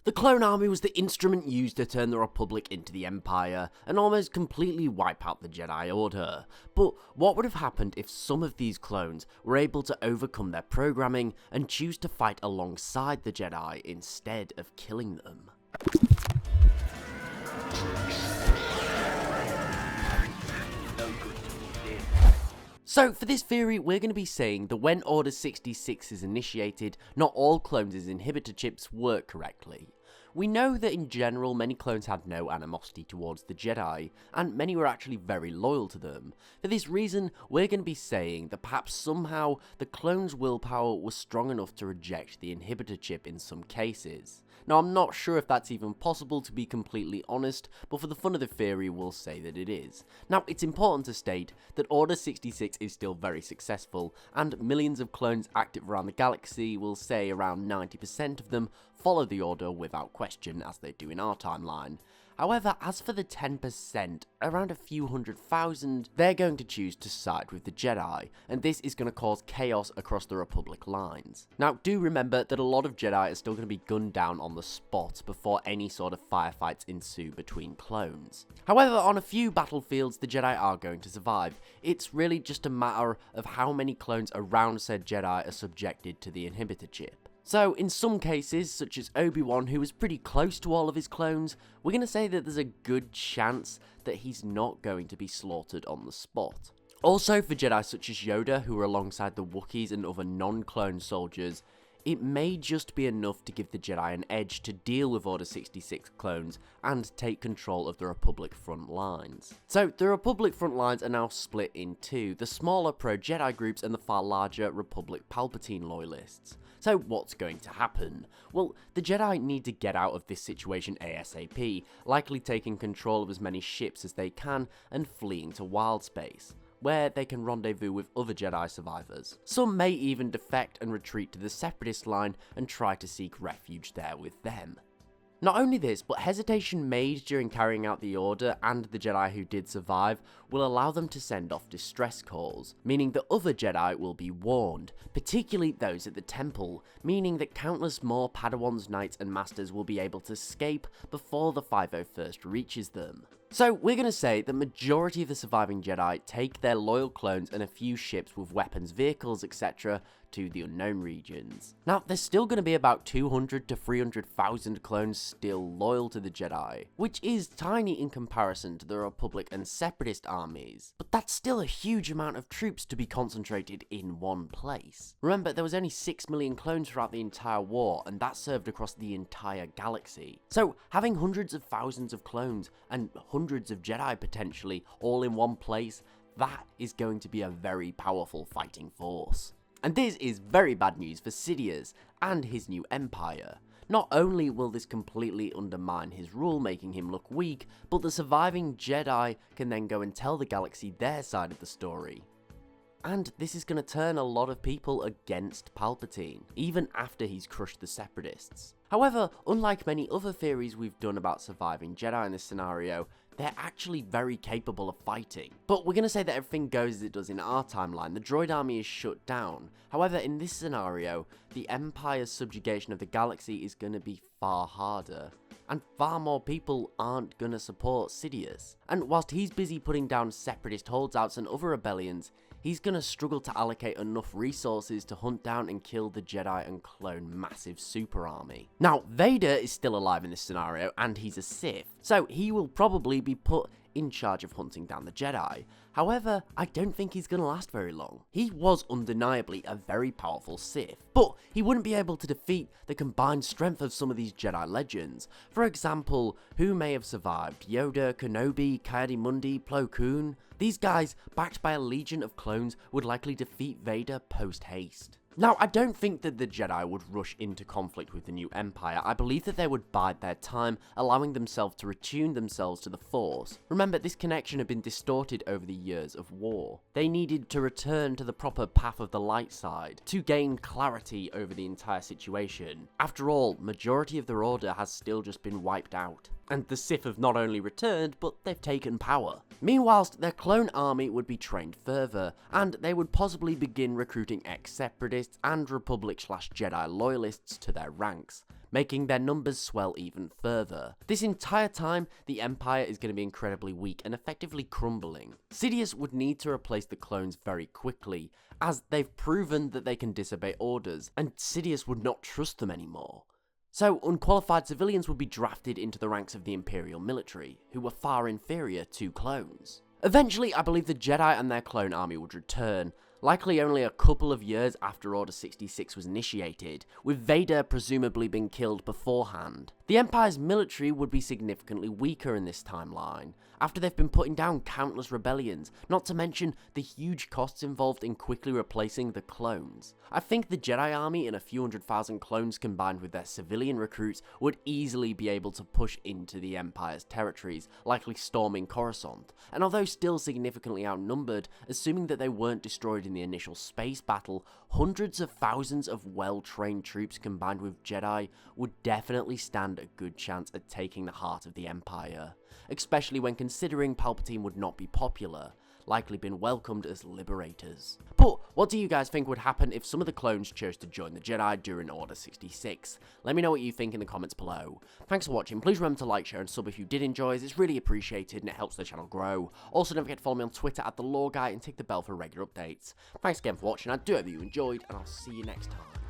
The clone army was the instrument used to turn the Republic into the Empire, and almost completely wipe out the Jedi Order. But what would have happened if some of these clones were able to overcome their programming and choose to fight alongside the Jedi instead of killing them? So for this theory, we're going to be saying that when Order 66 is initiated, not all clones' inhibitor chips work correctly. We know that in general many clones had no animosity towards the Jedi, and many were actually very loyal to them. For this reason, we're going to be saying that perhaps somehow the clones' willpower was strong enough to reject the inhibitor chip in some cases. Now, I'm not sure if that's even possible, to be completely honest, but for the fun of the theory, we'll say that it is. Now, it's important to state that Order 66 is still very successful, and millions of clones active around the galaxy, will say around 90% of them follow the Order without question, as they do in our timeline. However, as for the 10%, around a few 100,000, they're going to choose to side with the Jedi, and this is going to cause chaos across the Republic lines. Now, do remember that a lot of Jedi are still going to be gunned down on the spot before any sort of firefights ensue between clones. However, on a few battlefields, the Jedi are going to survive. It's really just a matter of how many clones around said Jedi are subjected to the inhibitor chip. So, in some cases, such as Obi-Wan, who was pretty close to all of his clones, we're going to say that there's a good chance that he's not going to be slaughtered on the spot. Also, for Jedi such as Yoda, who are alongside the Wookiees and other non-clone soldiers, it may just be enough to give the Jedi an edge to deal with Order 66 clones and take control of the Republic front lines. So, the Republic front lines are now split in two, the smaller pro-Jedi groups and the far larger Republic Palpatine loyalists. So what's going to happen? Well, the Jedi need to get out of this situation ASAP, likely taking control of as many ships as they can and fleeing to wild space, where they can rendezvous with other Jedi survivors. Some may even defect and retreat to the Separatist line and try to seek refuge there with them. Not only this, but hesitation made during carrying out the Order and the Jedi who did survive will allow them to send off distress calls, meaning that other Jedi will be warned, particularly those at the Temple, meaning that countless more Padawans, Knights and Masters will be able to escape before the 501st reaches them. So we're going to say the majority of the surviving Jedi take their loyal clones and a few ships with weapons, vehicles, etc. to the unknown regions. Now, there's still going to be about 200 to 300,000 clones still loyal to the Jedi, which is tiny in comparison to the Republic and Separatist armies, but that's still a huge amount of troops to be concentrated in one place. Remember, there was only 6 million clones throughout the entire war, and that served across the entire galaxy. So, having hundreds of thousands of clones and hundreds of Jedi potentially all in one place, that is going to be a very powerful fighting force. And this is very bad news for Sidious and his new empire. Not only will this completely undermine his rule, making him look weak, but the surviving Jedi can then go and tell the galaxy their side of the story. And this is going to turn a lot of people against Palpatine, even after he's crushed the Separatists. However, unlike many other theories we've done about surviving Jedi in this scenario, they're actually very capable of fighting. But we're going to say that everything goes as it does in our timeline. The droid army is shut down. However, in this scenario, the Empire's subjugation of the galaxy is going to be far harder, and far more people aren't going to support Sidious. And whilst he's busy putting down Separatist holdouts and other rebellions, he's going to struggle to allocate enough resources to hunt down and kill the Jedi and clone massive super army. Now, Vader is still alive in this scenario, and he's a Sith, so he will probably be put in charge of hunting down the Jedi. However, I don't think he's going to last very long. He was undeniably a very powerful Sith, but he wouldn't be able to defeat the combined strength of some of these Jedi legends. For example, who may have survived? Yoda, Kenobi, Ki-Adi-Mundi, Plo Koon? These guys, backed by a legion of clones, would likely defeat Vader post-haste. Now, I don't think that the Jedi would rush into conflict with the new Empire. I believe that they would bide their time, allowing themselves to retune themselves to the Force. Remember, this connection had been distorted over the years of war. They needed to return to the proper path of the light side, to gain clarity over the entire situation. After all, majority of their order has still just been wiped out, and the Sith have not only returned, but they've taken power. Meanwhile, their clone army would be trained further, and they would possibly begin recruiting ex-Separatists and Republic/Jedi loyalists to their ranks, making their numbers swell even further. This entire time, the Empire is going to be incredibly weak and effectively crumbling. Sidious would need to replace the clones very quickly, as they've proven that they can disobey orders, and Sidious would not trust them anymore. So, unqualified civilians would be drafted into the ranks of the Imperial military, who were far inferior to clones. Eventually, I believe the Jedi and their clone army would return, likely only a couple of years after Order 66 was initiated, with Vader presumably being killed beforehand. The Empire's military would be significantly weaker in this timeline, after they've been putting down countless rebellions, not to mention the huge costs involved in quickly replacing the clones. I think the Jedi army and a few 100,000 clones combined with their civilian recruits would easily be able to push into the Empire's territories, likely storming Coruscant, and although still significantly outnumbered, assuming that they weren't destroyed in the initial space battle, hundreds of thousands of well-trained troops combined with Jedi would definitely stand a good chance at taking the heart of the Empire, especially when considering Palpatine would not be popular, likely been welcomed as liberators. But what do you guys think would happen if some of the clones chose to join the Jedi during Order 66? Let me know what you think in the comments below. Thanks for watching, please remember to like, share and sub if you did enjoy, it's really appreciated and it helps the channel grow. Also don't forget to follow me on Twitter @TheLoreGuy and tick the bell for regular updates. Thanks again for watching, I do hope you enjoyed and I'll see you next time.